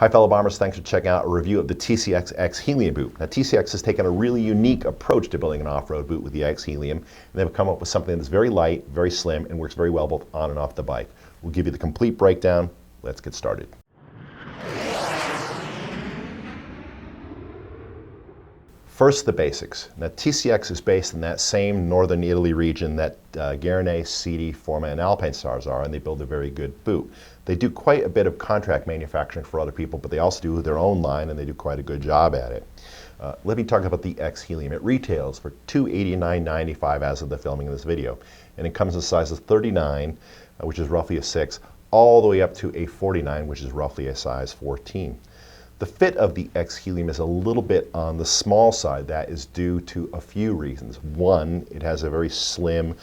Hi fellow bombers, thanks for checking out a review of the TCX X-Helium boot. Now TCX has taken a really unique approach to building an off-road boot with the X-Helium, and they've come up with something that's very light, very slim, and works very well both on and off the bike. We'll give you the complete breakdown. Let's get started. First, the basics. Now, TCX is based in that same northern Italy region that Guernet, CD, Forma, and Alpine Stars are, and they build a very good boot. They do quite a bit of contract manufacturing for other people, but they also do their own line, and they do quite a good job at it. Let me talk about the X-Helium. It retails for $289.95 as of the filming of this video, and it comes in sizes 39, which is roughly a 6, all the way up to a 49, which is roughly a size 14. The fit of the X-Helium is a little bit on the small side. That is due to a few reasons. One, it has a very slim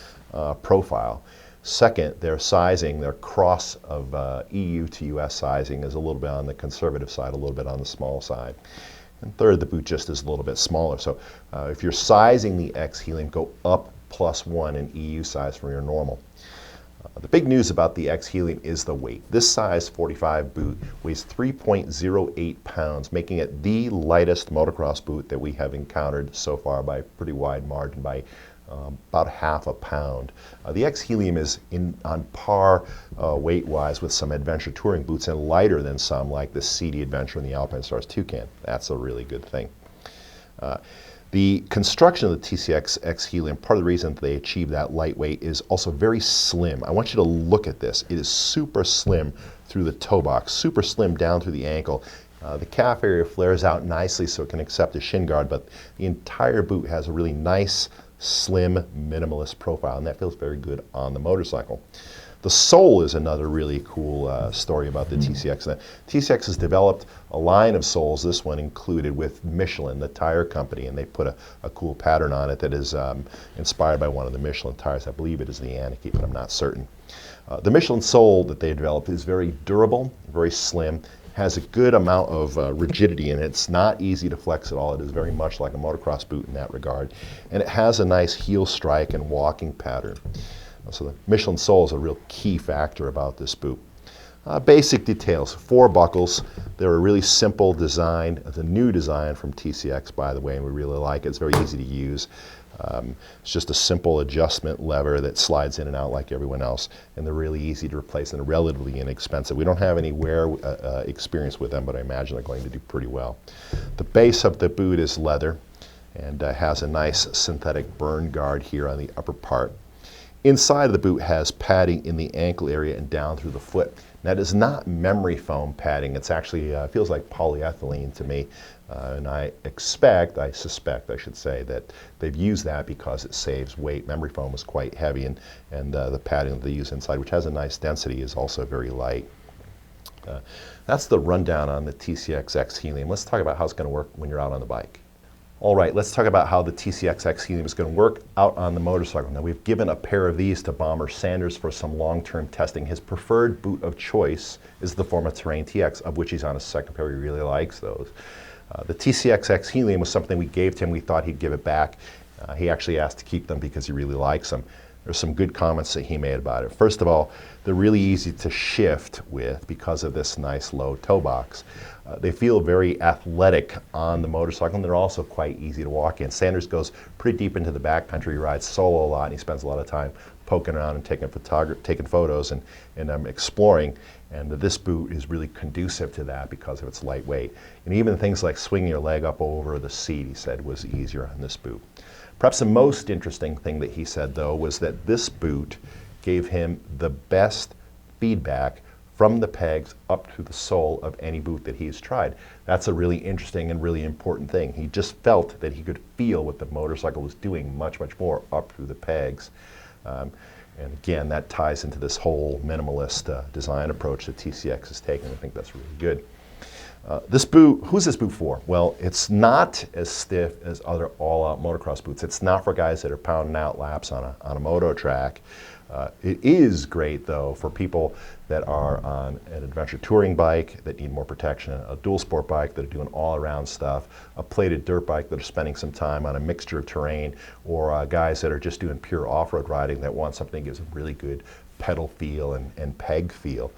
profile. Second, their sizing, their cross of EU to US sizing is a little bit on the conservative side, a little bit on the small side. And third, the boot just is a little bit smaller. So if you're sizing the X-Helium, go up +1 in EU size from your normal. The big news about the X-Helium is the weight. This size 45 boot weighs 3.08 pounds, making it the lightest motocross boot that we have encountered so far by a pretty wide margin, by about half a pound. The X-Helium is on par weight-wise with some adventure touring boots and lighter than some like the CD Adventure and the Alpine Stars Toucan. That's a really good thing. The construction of the TCX X-Helium, part of the reason that they achieve that lightweight is also very slim. I want you to look at this. It is super slim through the toe box, super slim down through the ankle. The calf area flares out nicely so it can accept a shin guard, but the entire boot has a really nice, slim, minimalist profile, and that feels very good on the motorcycle. The sole is another really cool story about the TCX. Now, TCX has developed a line of soles, this one included, with Michelin, the tire company, and they put a cool pattern on it that is inspired by one of the Michelin tires. I believe it is the Anarchy, but I'm not certain. The Michelin sole that they developed is very durable, very slim, has a good amount of rigidity in it. It's not easy to flex at all. It is very much like a motocross boot in that regard. And it has a nice heel strike and walking pattern. So the Michelin sole is a real key factor about this boot. Basic details, 4 buckles. They're a really simple design. It's a new design from TCX, by the way, and we really like it. It's very easy to use. It's just a simple adjustment lever that slides in and out like everyone else, and they're really easy to replace and relatively inexpensive. We don't have any wear experience with them, but I imagine they're going to do pretty well. The base of the boot is leather and has a nice synthetic burn guard here on the upper part. Inside of the boot has padding in the ankle area and down through the foot. That is not memory foam padding. It's actually feels like polyethylene to me, and I suspect, I should say, that they've used that because it saves weight. Memory foam is quite heavy, and the padding that they use inside, which has a nice density, is also very light. That's the rundown on the TCX X-Helium. Let's talk about how it's going to work when you're out on the bike. All right, let's talk about how the TCX X-Helium is going to work out on the motorcycle. Now, we've given a pair of these to Bomber Sanders for some long-term testing. His preferred boot of choice is the Forma Terrain TX, of which he's on a second pair. He really likes those. The TCX X-Helium was something we gave to him. We thought he'd give it back. He actually asked to keep them because he really likes them. There's some good comments that he made about it. First of all, they're really easy to shift with because of this nice low toe box. They feel very athletic on the motorcycle, and they're also quite easy to walk in. Sanders goes pretty deep into the backcountry. He rides solo a lot, and he spends a lot of time poking around and taking photos and exploring. And this boot is really conducive to that because of its lightweight. And even things like swinging your leg up over the seat, he said, was easier on this boot. Perhaps the most interesting thing that he said, though, was that this boot gave him the best feedback from the pegs up to the sole of any boot that he's tried. That's a really interesting and really important thing. He just felt that he could feel what the motorcycle was doing much, much more up through the pegs. And again, that ties into this whole minimalist design approach that TCX has taken. I think that's really good. This boot, who's this boot for? Well, it's not as stiff as other all-out motocross boots. It's not for guys that are pounding out laps on a moto track. It is great, though, for people that are on an adventure touring bike that need more protection, a dual sport bike that are doing all-around stuff, a plated dirt bike that are spending some time on a mixture of terrain, or guys that are just doing pure off-road riding that want something that gives a really good pedal feel and peg feel.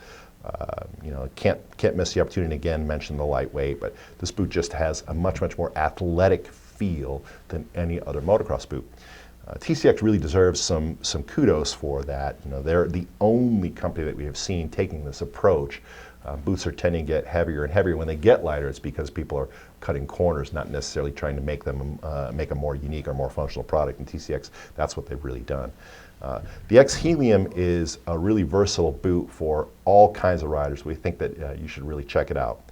Can't miss the opportunity to again mention the lightweight, but this boot just has a much more athletic feel than any other motocross boot. TCX really deserves some kudos for that. They're the only company that we have seen taking this approach. Boots are tending to get heavier and heavier. When they get lighter, it's because people are cutting corners, not necessarily trying to make them make a more unique or more functional product. And TCX, that's what they've really done. The X-Helium is a really versatile boot for all kinds of riders. We think that you should really check it out.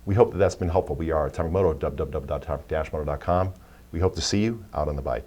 We hope that that's been helpful. We are Atomic-Moto, www.atomic-moto.com. We hope to see you out on the bike.